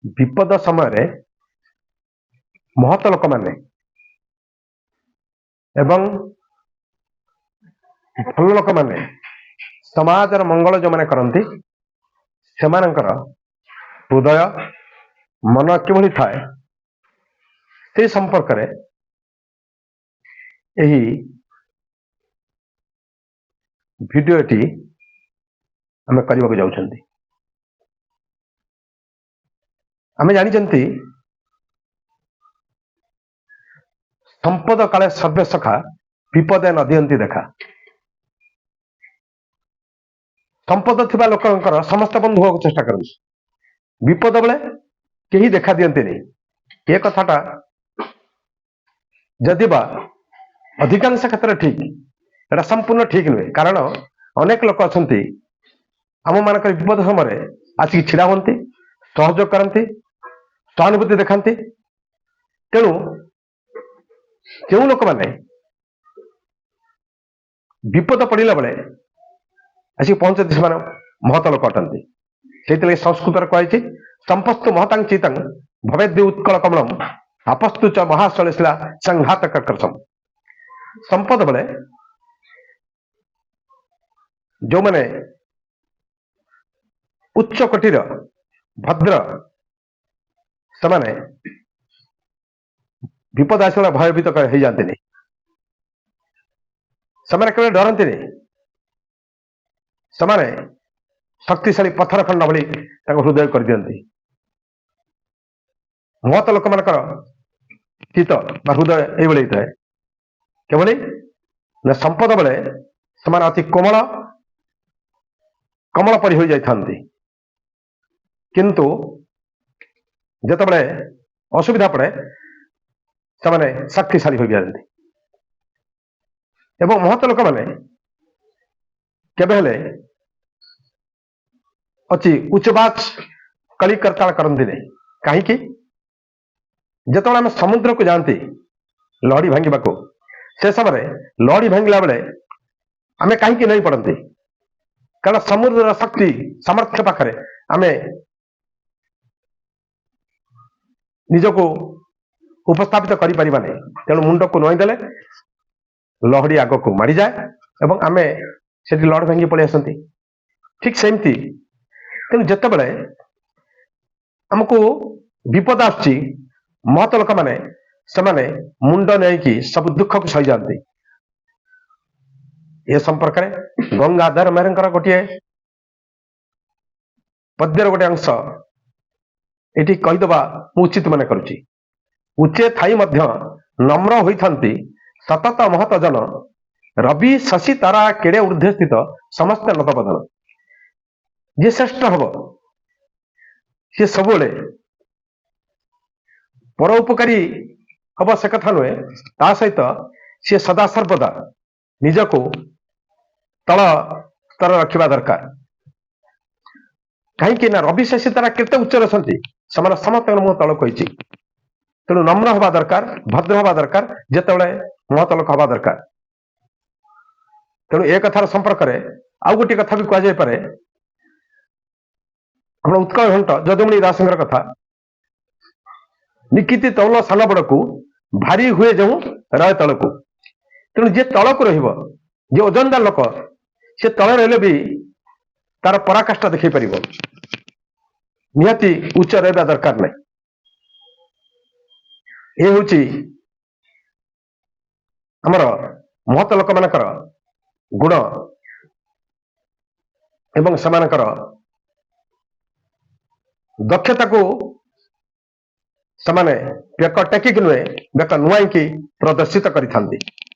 विपद समय महत लोक माने एवं भल लोक माने समाजर मंगल जो माने करती से हृदय मन किभली थाए से संपर्क रे यही भिडियोटी आम करने जाऊँ। आम जानी संपद काले सर्वे सखा विपदे न दियंती देखा। संपद थिबा लोकंकर समस्त बंधु होगा चेष्टा करते विपद बेले कहीं देखा दियंती नहीं। ये कथाटा जदि बा अधिकांश क्षेत्र ठीक एटा संपूर्ण ठीक नुहे। कारण अनेक लोक अच्छा आम मान विपद समय आसिक छिड़ा हमें सहयोग करती सहानुभूति देखती। तेणु जो लोक मैंने विपद पड़ा बेले आसिक पहुंचती से महत लोक अटंती। से संस्कृत कही संपस्तु महतांग चितंग भवेद्य उत्कल कमलम आपस्तु च महाशैला संघात कर्कशम। संपद बेले जो मैंने उच्च कोटीर भद्र से माने विपद आसला भयभीत हो जाती नहीं। से केवल डरती नहीं से शक्तिशाली पत्थर खंड भली हृदय कर दियंती। महत लोक मान चित हृदय ये थाए केवल ना संपद बेले से अति कोमल कमल परी हो जाती किंतु जितेबले असुविधा पड़े से शक्तिशाली हो जाती। एवं महत लोक मैंने केबे अच्छी उच्चबाच कली करताल करती नहीं। कहीं जिते आम समुद्र को जाती लहड़ी भांगा को से समय लहड़ी भांगला बेले आम कहीं नहीं पड़ती। कारण समुद्र शक्ति सामर्थ्य पाखे आम निजको उपस्थापित कर तेणु मुंड को नईदे लहड़ी आग को मारी जाए और आम से लहड़ी भांगी पलि आसती। ठीक सेमती तेणु जिते बड़े आमको विपद आसुची महत लोक मैंने से मुंड नहीं सब दुख को सही जाती। ये संपर्क में गंगाधर मेहर गोटे पद्यर गोटे अंश ये कहीदबा उचित मन करुच्ची। उच्चे थाई मध्य नम्र होती सतत महत जन रवि शशि तारा केड़े ऊर्ध्वे स्थित समस्त नतबदन। जे श्रेष्ठ हम सी सब परोपकारी हम से कथा नुहे ता सहित सी सदा सर्वदा निजको तल स्तर रखा दरकार। कहीं रवि शशि तारा केते उच्च रही समस्त मुह तल कही। तेणु नम्र हवा दरकार भद्र हवा दरकार जितेबले महत लोक हवा दरकार। तेणु ए कथार संपर्क में आउ गोटे कथा भी कहुपे हम उत्कल घंट जदुमणि दास कथा निकिति तौल सान बड़ को भारी हुए जो रय तल को। तेणु जे तल को रे ओजनदार लोक सी तल रही भी तार पराकाष्ठा देखी पार निहाती उच्च रहा दरकार नहीं। ये हूँ आमर महत लोक मानकर गुण एवं सेमानकर दक्षता को बेक टेकिक नुहे बेक नुआई प्रदर्शित करि थांती।